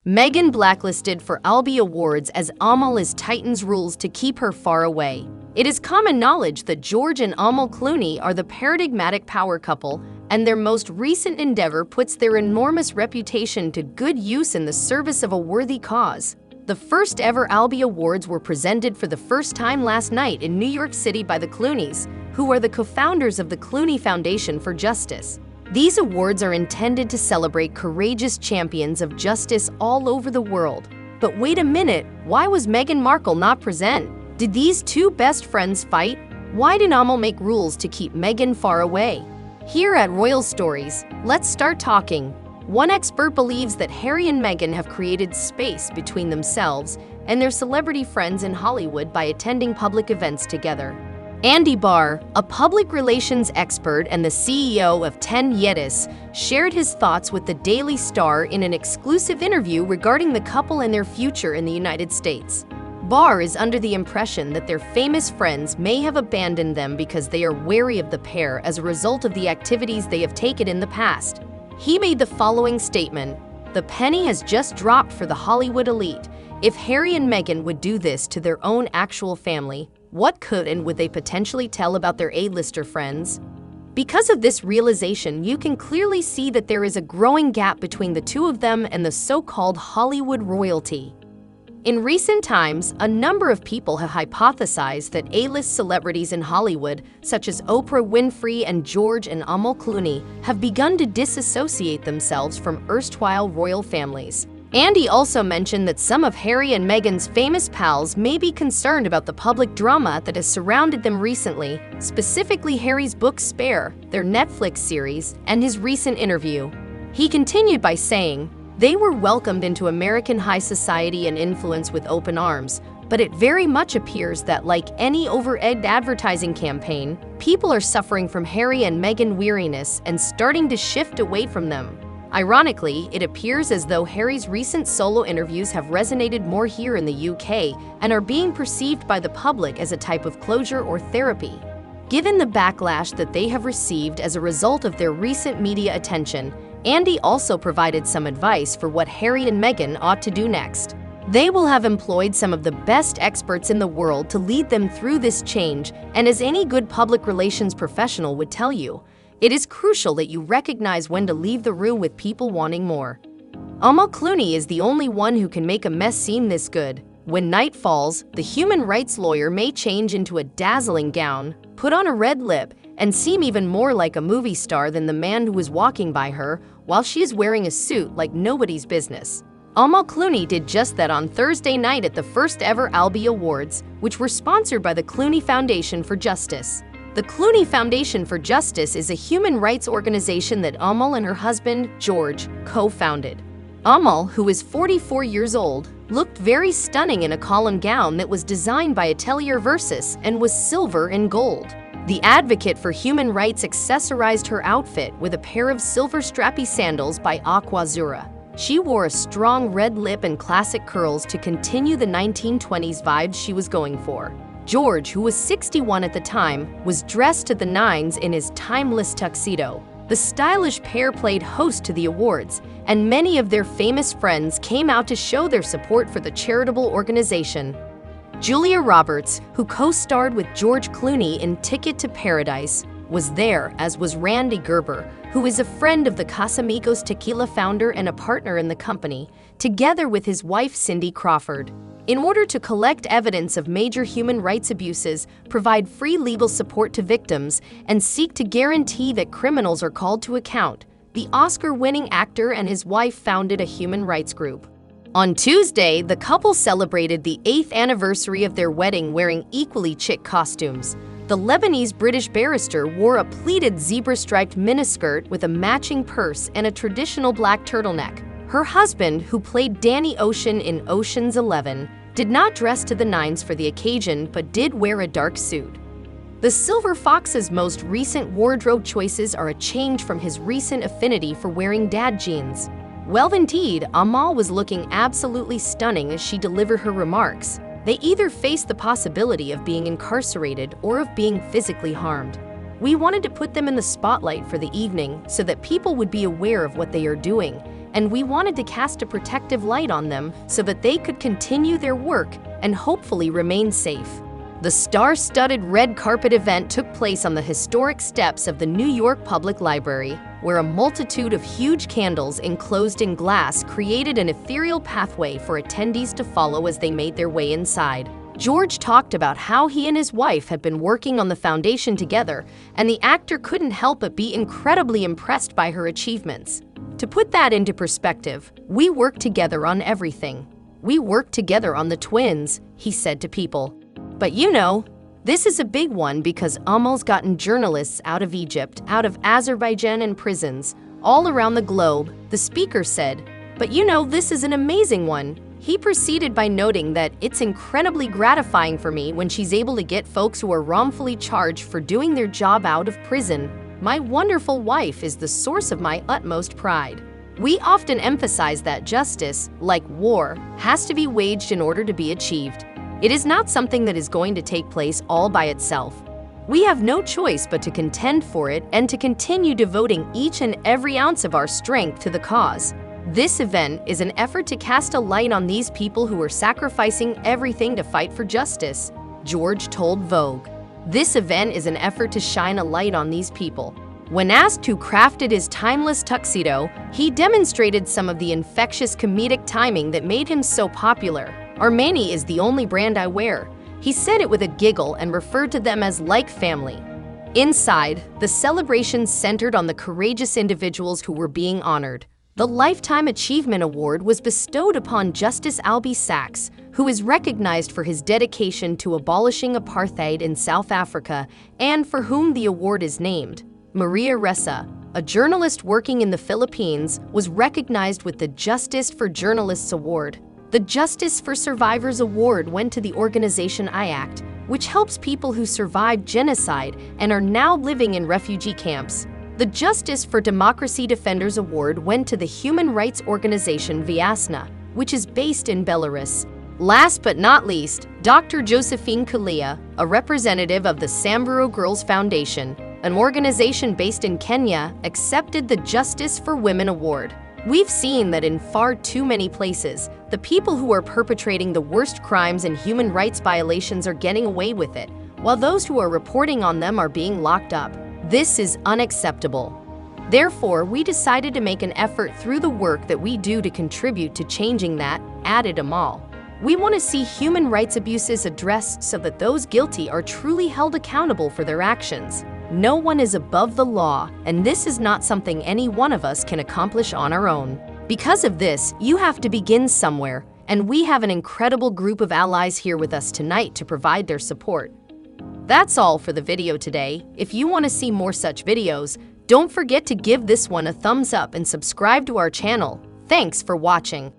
Meghan blacklisted for Albie Awards as Amal tightens rules to keep her far away. It is common knowledge that George and Amal Clooney are the paradigmatic power couple, and their most recent endeavor puts their enormous reputation to good use in the service of a worthy cause. The first ever Albie Awards were presented for the first time last night in New York City by the Clooneys, who are the co-founders of the Clooney Foundation for Justice. These awards are intended to celebrate courageous champions of justice all over the world. But wait a minute, why was Meghan Markle not present? Did these two best friends fight? Why did Amal make rules to keep Meghan far away? Here at Royal Stories, let's start talking. One expert believes that Harry and Meghan have created space between themselves and their celebrity friends in Hollywood by attending public events together. Andy Barr, a public relations expert and the CEO of 10 Yetis, shared his thoughts with the Daily Star in an exclusive interview regarding the couple and their future in the United States. Barr is under the impression that their famous friends may have abandoned them because they are wary of the pair as a result of the activities they have taken in the past. He made the following statement: "The penny has just dropped for the Hollywood elite. If Harry and Meghan would do this to their own actual family, what could and would they potentially tell about their A-lister friends?" Because of this realization, you can clearly see that there is a growing gap between the two of them and the so-called Hollywood royalty. In recent times, a number of people have hypothesized that A-list celebrities in Hollywood, such as Oprah Winfrey and George and Amal Clooney, have begun to disassociate themselves from erstwhile royal families. Andy also mentioned that some of Harry and Meghan's famous pals may be concerned about the public drama that has surrounded them recently, specifically Harry's book Spare, their Netflix series, and his recent interview. He continued by saying, "They were welcomed into American high society and influence with open arms, but it very much appears that, like any over-egged advertising campaign, people are suffering from Harry and Meghan weariness and starting to shift away from them." Ironically, it appears as though Harry's recent solo interviews have resonated more here in the UK and are being perceived by the public as a type of closure or therapy. Given the backlash that they have received as a result of their recent media attention, Andy also provided some advice for what Harry and Meghan ought to do next. They will have employed some of the best experts in the world to lead them through this change, and as any good public relations professional would tell you, it is crucial that you recognize when to leave the room with people wanting more. Amal Clooney is the only one who can make a mess seem this good. When night falls, the human rights lawyer may change into a dazzling gown, put on a red lip, and seem even more like a movie star than the man who was walking by her while she is wearing a suit like nobody's business. Amal Clooney did just that on Thursday night at the first ever Albie Awards, which were sponsored by the Clooney Foundation for Justice. The Clooney Foundation for Justice is a human rights organization that Amal and her husband, George, co-founded. Amal, who is 44 years old, looked very stunning in a column gown that was designed by Atelier Versus and was silver and gold. The advocate for human rights accessorized her outfit with a pair of silver strappy sandals by Aquazzura. She wore a strong red lip and classic curls to continue the 1920s vibes she was going for. George, who was 61 at the time, was dressed to the nines in his timeless tuxedo. The stylish pair played host to the awards, and many of their famous friends came out to show their support for the charitable organization. Julia Roberts, who co-starred with George Clooney in Ticket to Paradise, was there, as was Randy Gerber, who is a friend of the Casamigos Tequila founder and a partner in the company, together with his wife Cindy Crawford. In order to collect evidence of major human rights abuses, provide free legal support to victims, and seek to guarantee that criminals are called to account, the Oscar-winning actor and his wife founded a human rights group. On Tuesday, the couple celebrated the 8th anniversary of their wedding wearing equally chic costumes. The Lebanese-British barrister wore a pleated zebra-striped miniskirt with a matching purse and a traditional black turtleneck. Her husband, who played Danny Ocean in Ocean's 11, did not dress to the nines for the occasion but did wear a dark suit. The Silver Fox's most recent wardrobe choices are a change from his recent affinity for wearing dad jeans. Well, indeed, Amal was looking absolutely stunning as she delivered her remarks. They either face the possibility of being incarcerated or of being physically harmed. We wanted to put them in the spotlight for the evening so that people would be aware of what they are doing, and we wanted to cast a protective light on them so that they could continue their work and hopefully remain safe. The star-studded red carpet event took place on the historic steps of the New York Public Library, where a multitude of huge candles enclosed in glass created an ethereal pathway for attendees to follow as they made their way inside. George talked about how he and his wife had been working on the foundation together, and the actor couldn't help but be incredibly impressed by her achievements. To put that into perspective, we worked together on everything. We worked together on the twins, he said to people. But you know, this is a big one because Amal's gotten journalists out of Egypt, out of Azerbaijan and prisons, all around the globe, the speaker said. But you know, this is an amazing one. He proceeded by noting that it's incredibly gratifying for me when she's able to get folks who are wrongfully charged for doing their job out of prison. My wonderful wife is the source of my utmost pride. We often emphasize that justice, like war, has to be waged in order to be achieved. It is not something that is going to take place all by itself. We have no choice but to contend for it and to continue devoting each and every ounce of our strength to the cause. This event is an effort to cast a light on these people who are sacrificing everything to fight for justice, George told Vogue. This event is an effort to shine a light on these people. When asked who crafted his timeless tuxedo, he demonstrated some of the infectious comedic timing that made him so popular. Armani is the only brand I wear. He said it with a giggle and referred to them as like family. Inside, the celebration centered on the courageous individuals who were being honored. The Lifetime Achievement Award was bestowed upon Justice Albie Sachs, who is recognized for his dedication to abolishing apartheid in South Africa and for whom the award is named. Maria Ressa, a journalist working in the Philippines, was recognized with the Justice for Journalists Award. The Justice for Survivors Award went to the organization IACT, which helps people who survived genocide and are now living in refugee camps. The Justice for Democracy Defenders Award went to the human rights organization Viasna, which is based in Belarus. Last but not least, Dr. Josephine Kalia, a representative of the Samburu Girls Foundation, an organization based in Kenya, accepted the Justice for Women Award. We've seen that in far too many places, the people who are perpetrating the worst crimes and human rights violations are getting away with it, while those who are reporting on them are being locked up. This is unacceptable. Therefore, we decided to make an effort through the work that we do to contribute to changing that, added Amal. We want to see human rights abuses addressed so that those guilty are truly held accountable for their actions. No one is above the law, and this is not something any one of us can accomplish on our own. Because of this, you have to begin somewhere, and we have an incredible group of allies here with us tonight to provide their support. That's all for the video today. If you want to see more such videos, don't forget to give this one a thumbs up and subscribe to our channel. Thanks for watching.